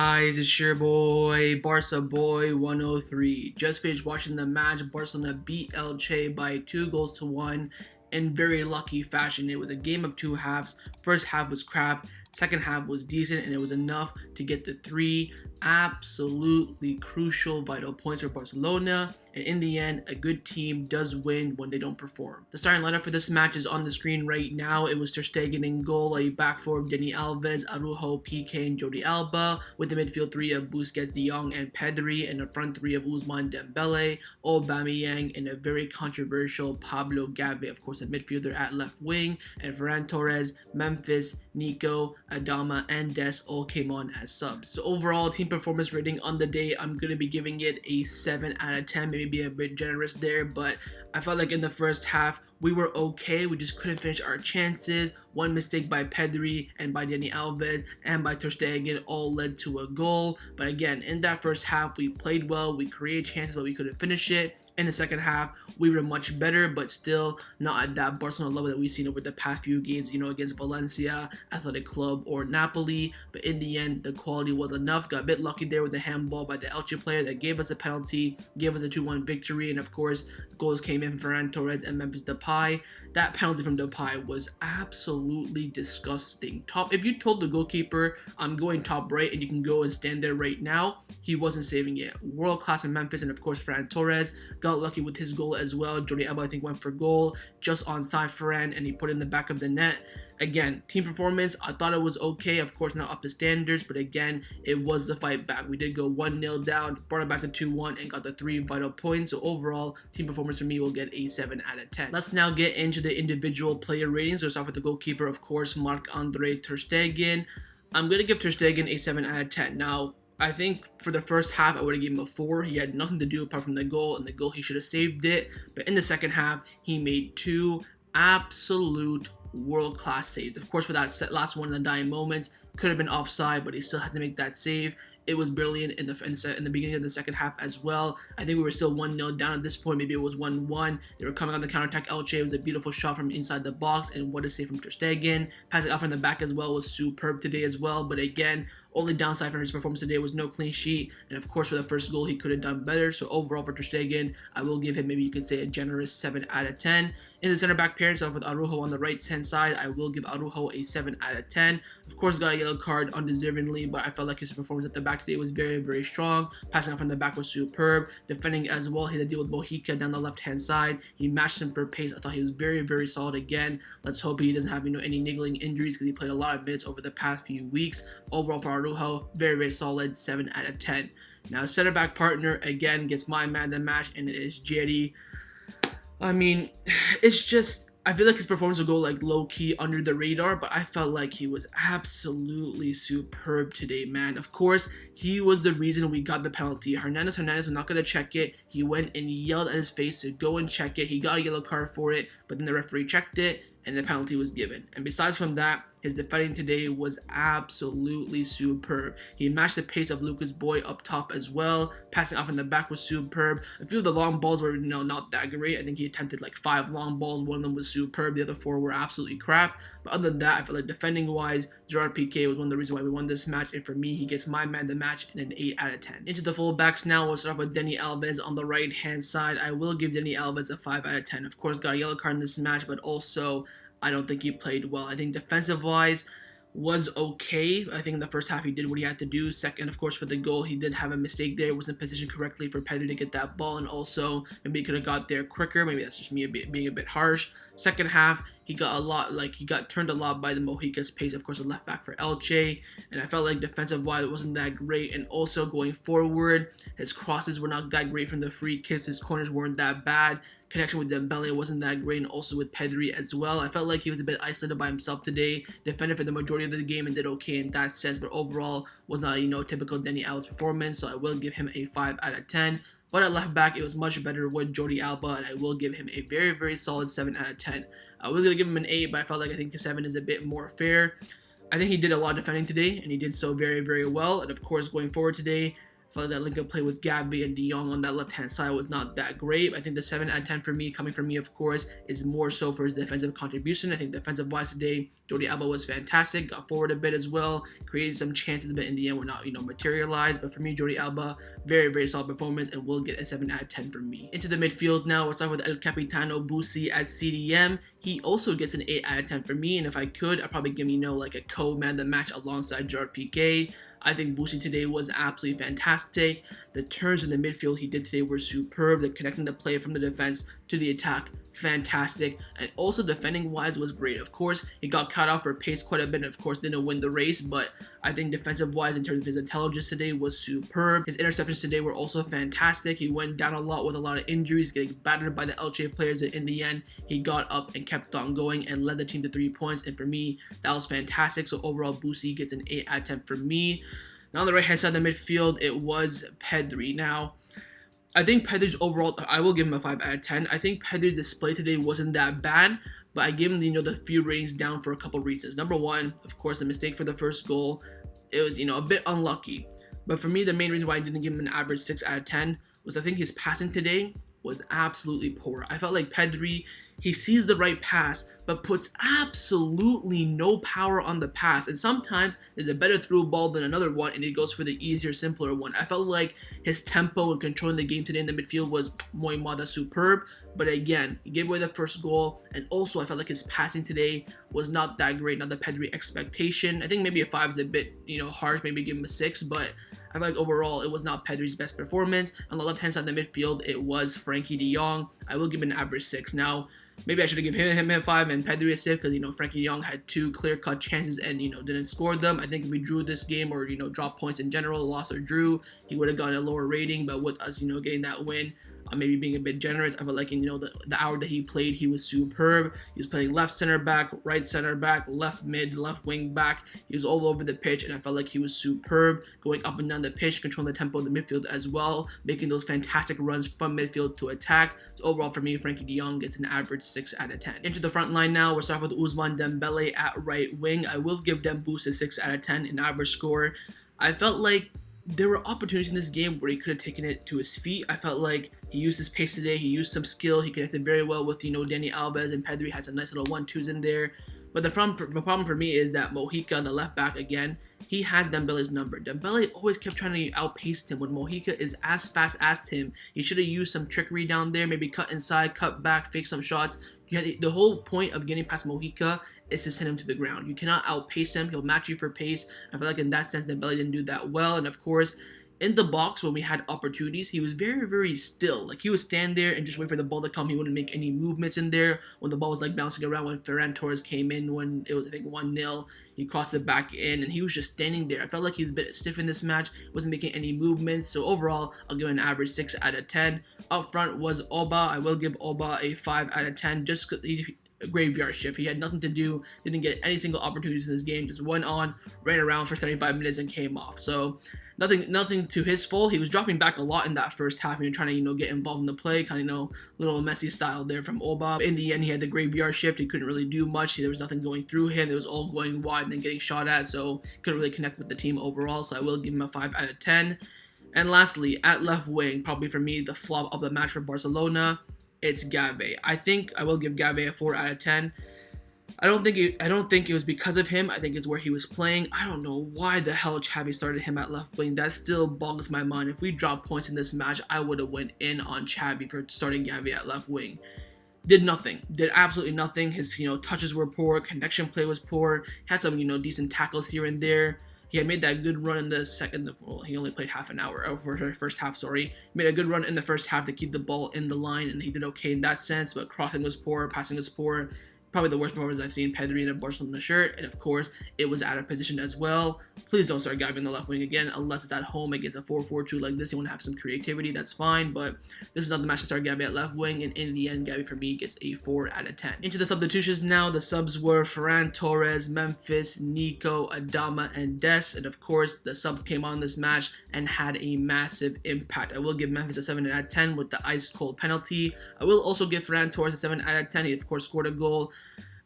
guys, it's your boy, Barca Boy 103. Just finished watching the match. Barcelona beat Elche by 2 goals to 1 in very lucky fashion. It was a game of two halves. First half was crap, second half was decent, and it was enough to get the three absolutely crucial vital points for Barcelona. And in the end, a good team does win when they don't perform. The starting lineup for this match is on the screen right now. It was Ter Stegen in goal, a back four of Dani Alves, Araujo, Pique, and Jordi Alba, with the midfield three of Busquets, De Jong, and Pedri, and the front three of Ousmane Dembele, Aubameyang, and a very controversial Pablo Gavi, of course, a midfielder at left wing, and Ferran, Torres, Memphis, Nico, Adama, and Des all came on as subs. So overall, team performance rating on the day, I'm going to be giving it a 7 out of 10, maybe be a bit generous there, but I felt like in the first half, we were okay. We just couldn't finish our chances. One mistake by Pedri and by Dani Alves and by Ter Stegen all led to a goal. But again, in that first half, we played well. We created chances, but we couldn't finish it. In the second half, we were much better, but still not at that Barcelona level that we've seen over the past few games, against Valencia, Athletic Club, or Napoli. But in the end, the quality was enough. Got a bit lucky there with the handball by the Elche player that gave us a penalty, gave us a 2-1 victory, and of course, goals came in from Ferran, Torres, and Memphis Depay. That penalty from Depay was absolutely disgusting. If you told the goalkeeper, I'm going top right, and you can go and stand there right now, he wasn't saving it. World class in Memphis, and of course, Ferran Torres got lucky with his goal as well. Jordi Alba, I think, went for goal just onside Ferran, and he put it in the back of the net. Again, team performance, I thought it was okay. Of course, not up to standards, but again, it was the fight back. We did go 1-0 down, brought it back to 2-1, and got the 3 vital points. So overall, team performance for me will get a 7 out of 10. Let's now get into the individual player ratings. We'll start with the goalkeeper, of course, Marc-Andre Ter Stegen. I'm going to give Ter Stegen a 7 out of 10. Now, I think for the first half, I would have given him a 4. He had nothing to do apart from the goal, and the goal, he should have saved it. But in the second half, he made 2 absolute world-class saves. Of course, for that last one in the dying moments, could have been offside, but he still had to make that save. It was brilliant in the beginning of the second half as well. I think we were still 1-0 down at this point. Maybe it was 1-1. They were coming on the counterattack. Elche, it was a beautiful shot from inside the box, and what a save from Ter Stegen. Passing off from the back as well was superb today as well. But again, only downside for his performance today was no clean sheet. And of course, for the first goal, he could have done better. So overall for Ter Stegen, I will give him, maybe you could say, a generous 7 out of 10. In the center back pairing, so with Araujo on the right hand side, I will give Araujo a 7 out of 10. Of course, got a yellow card undeservingly, but I felt like his performance at the back today was very, very strong. Passing off from the back was superb. Defending as well, he had to deal with Mojica down the left hand side. He matched him for pace. I thought he was very, very solid again. Let's hope he doesn't have any niggling injuries, because he played a lot of minutes over the past few weeks. Overall for Araujo, very, very solid, 7 out of 10. Now, his center back partner again gets my man of the match, and it is Jerry. I mean, it's just, I feel like his performance will go like low-key under the radar, but I felt like he was absolutely superb today, man. Of course, he was the reason we got the penalty. Hernandez was not going to check it. He went and yelled at his face to go and check it. He got a yellow card for it, but then the referee checked it, and the penalty was given. And besides from that, his defending today was absolutely superb. He matched the pace of Lucas Boy up top as well. Passing off in the back was superb. A few of the long balls were, not that great. I think he attempted like 5 long balls. One of them was superb. The other 4 were absolutely crap. But other than that, I feel like defending-wise, Gerard Piqué was one of the reasons why we won this match. And for me, he gets my man of the match in an 8 out of 10. Into the fullbacks now. We'll start off with Dani Alves on the right-hand side. I will give Dani Alves a 5 out of 10. Of course, got a yellow card in this match, but also I don't think he played well. I think defensive-wise was okay. I think in the first half he did what he had to do. Second, of course, for the goal, he did have a mistake there. Wasn't positioned correctly for Pedri to get that ball, and also maybe he could have got there quicker. Maybe that's just me being a bit harsh. Second half, he got turned a lot by the Mojica's pace, of course, a left back for Elche, and I felt like defensive-wise it wasn't that great. And also going forward, his crosses were not that great from the free kicks. His corners weren't that bad. Connection with Dembele wasn't that great, and also with Pedri as well. I felt like he was a bit isolated by himself today. Defended for the majority of the game and did okay in that sense, but overall was not typical Dani Alves performance. So I will give him a 5 out of 10. But at left back, it was much better with Jordi Alba, and I will give him a very, very solid 7 out of 10. I was going to give him an 8, but I think a 7 is a bit more fair. I think he did a lot of defending today, and he did so very, very well. And of course, going forward today, I felt like that link-up play with Gavi and De Jong on that left-hand side was not that great. I think the 7 out of 10 for me, coming from me, of course, is more so for his defensive contribution. I think defensive-wise today, Jordi Alba was fantastic, got forward a bit as well, created some chances, but in the end were not, materialized. But for me, Jordi Alba, very, very solid performance, and will get a 7 out of 10 from me. Into the midfield now, we'll start with El Capitano Busquets at CDM. He also gets an 8 out of 10 for me, and if I could, I'd probably give him, like a co-man the match alongside Gerard Pique. I think Busquets today was absolutely fantastic. The turns in the midfield he did today were superb. The connecting the play from the defense to the attack, fantastic. And also defending wise was great. Of course, he got cut off for pace quite a bit and of course didn't win the race, but I think defensive wise in terms of his intelligence today was superb. His interceptions today were also fantastic. He went down a lot with a lot of injuries, getting battered by the Elche players, but in the end, he got up and kept on going and led the team to 3 points. And for me, that was fantastic. So overall, Busquets gets an 8 out of 10 for me. Now on the right hand side of the midfield, it was Pedri. Now, I think Pedri's overall, I will give him a 5 out of 10. I think Pedri's display today wasn't that bad, but I gave him the field ratings down for a couple reasons. Number one, of course, the mistake for the first goal. It was, a bit unlucky. But for me, the main reason why I didn't give him an average 6 out of 10 was I think his passing today was absolutely poor. I felt like Pedri, he sees the right pass, but puts absolutely no power on the pass. And sometimes there's a better through ball than another one, and he goes for the easier, simpler one. I felt like his tempo and controlling the game today in the midfield was muy mada superb. But again, he gave away the first goal, and also I felt like his passing today was not that great, not the Pedri expectation. I think maybe a 5 is a bit, harsh, maybe give him a 6, but I feel like overall it was not Pedri's best performance. On the left-hand side of the midfield, it was Frankie de Jong. I will give him an average 6. Now, maybe I should have given him a 5 and Pedri a 6 because, Frankie de Jong had 2 clear-cut chances and, didn't score them. I think if we drew this game or, dropped points in general, lost or drew, he would have gotten a lower rating. But with us, getting that win, maybe being a bit generous, I felt like, the hour that he played, he was superb. He was playing left center back, right center back, left mid, left wing back. He was all over the pitch, and I felt like he was superb, going up and down the pitch, controlling the tempo of the midfield as well, making those fantastic runs from midfield to attack. So overall, for me, Frankie de Jong gets an average 6 out of 10. Into the front line now, we'll start with Ousmane Dembele at right wing. I will give Dembele a 6 out of 10, an average score. I felt like there were opportunities in this game where he could have taken it to his feet. I felt like he used his pace today. He used some skill. He connected very well with, Dani Alves, and Pedri had some nice little 1-2s in there. But the problem for me is that Mojica on the left back, again, he has Dembele's number. Dembele always kept trying to outpace him when Mojica is as fast as him. He should have used some trickery down there, maybe cut inside, cut back, fake some shots. The whole point of getting past Mojica is to send him to the ground. You cannot outpace him. He'll match you for pace. I feel like in that sense, Dembele didn't do that well. And of course, in the box, when we had opportunities, he was very, very still. Like, he would stand there and just wait for the ball to come. He wouldn't make any movements in there. When the ball was, bouncing around, when Ferran Torres came in, when it was, I think, 1-0, he crossed it back in, and he was just standing there. I felt like he was a bit stiff in this match, wasn't making any movements. So overall, I'll give him an average 6 out of 10. Up front was Oba. I will give Oba a 5 out of 10, just because he graveyard shift. He had nothing to do, didn't get any single opportunities in this game, just went on, ran around for 75 minutes and came off. So nothing to his fault. He was dropping back a lot in that first half, trying to, get involved in the play, kind of, little Messi style there from Oba. In the end, he had the graveyard shift. He couldn't really do much. There was nothing going through him. It was all going wide and then getting shot at, so couldn't really connect with the team overall. So I will give him a 5 out of 10. And lastly, at left wing, probably for me, the flop of the match for Barcelona, it's Gavi. I think I will give Gavi a 4 out of 10. I don't think it was because of him. I think it's where he was playing. I don't know why the hell Xavi started him at left wing. That still boggles my mind. If we dropped points in this match, I would have went in on Xavi for starting Gavi at left wing. Did nothing. Did absolutely nothing. His touches were poor. Connection play was poor. Had some decent tackles here and there. He had made that good run in the second. Well, he only played half an hour for the first half. Sorry, he made a good run in the first half to keep the ball in the line, and he did okay in that sense. But crossing was poor, passing was poor. Probably the worst performance I've seen Pedri in a Barcelona shirt, and of course, it was out of position as well. Please don't start Gavi in the left wing again, unless it's at home against a 4-4-2 like this. You want to have some creativity, that's fine, but this is not the match to start Gavi at left wing, and in the end, Gavi for me gets a 4 out of 10. Into the substitutions now, the subs were Ferran, Torres, Memphis, Nico, Adama, and Des, and of course, the subs came on this match and had a massive impact. I will give Memphis a 7 out of 10 with the ice-cold penalty. I will also give Ferran Torres a 7 out of 10. He, of course, scored a goal.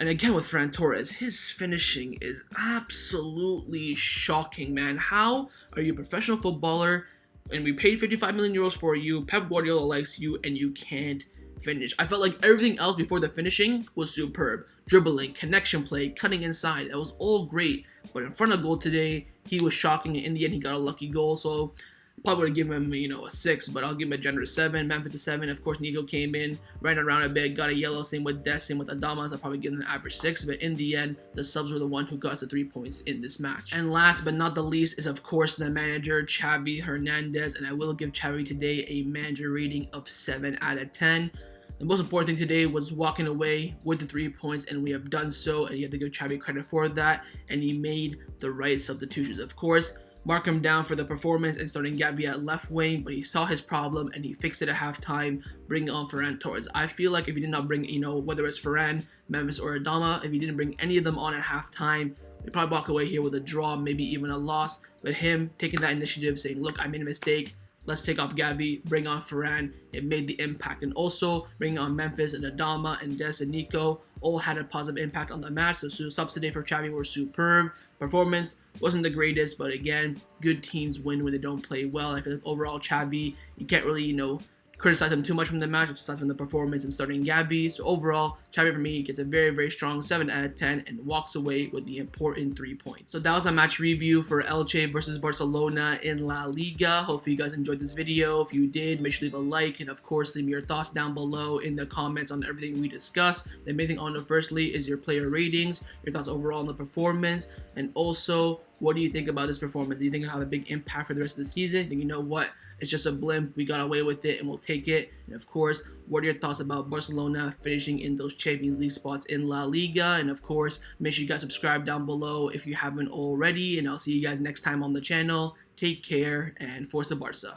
And again with Ferran Torres, his finishing is absolutely shocking, man. How are you a professional footballer and we paid 55 million euros for you. Pep Guardiola likes you, and you can't finish. I felt like everything else before the finishing was superb. Dribbling, connection play, cutting inside, it was all great. But in front of goal today, he was shocking, and in the end, he got a lucky goal. So probably would have given him, a 6, but I'll give him a generous 7. Memphis a 7. Of course, Nico came in, ran around a bit, got a yellow. Same with Des, same with Adamas. I'll probably give him an average 6. But in the end, the subs were the one who got us the 3 points in this match. And last but not the least is, of course, the manager, Xavi Hernandez. And I will give Xavi today a manager rating of 7 out of 10. The most important thing today was walking away with the 3 points, and we have done so. And you have to give Xavi credit for that. And he made the right substitutions, of course. Mark him down for the performance and starting Gavi at left wing, but he saw his problem and he fixed it at halftime, bringing on Ferran Torres. I feel like if he did not bring, whether it's Ferran, Memphis, or Adama, if he didn't bring any of them on at halftime, we'd probably walk away here with a draw, maybe even a loss. But him taking that initiative, saying, look, I made a mistake, let's take off Gavi, bring on Ferran, it made the impact. And also bringing on Memphis and Adama and Des and Nico all had a positive impact on the match. The subs today for Xavi were superb. Performance wasn't the greatest, but again, good teams win when they don't play well. I feel like overall Xavi, you can't really, criticize him too much from the match, besides from the performance and starting Gavi. So overall, Xavi for me gets a very, very strong 7 out of 10 and walks away with the important 3 points. So that was my match review for Elche versus Barcelona in La Liga. Hopefully you guys enjoyed this video. If you did, make sure to leave a like, and of course leave me your thoughts down below in the comments on everything we discussed. The main thing I want to know firstly is your player ratings, your thoughts overall on the performance, and also what do you think about this performance? Do you think it'll have a big impact for the rest of the season? Think, you know what? It's just a blimp. We got away with it and we'll take it. And of course, what are your thoughts about Barcelona finishing in those Champions League spots in La Liga? And of course, make sure you guys subscribe down below if you haven't already. And I'll see you guys next time on the channel. Take care and Forza Barca.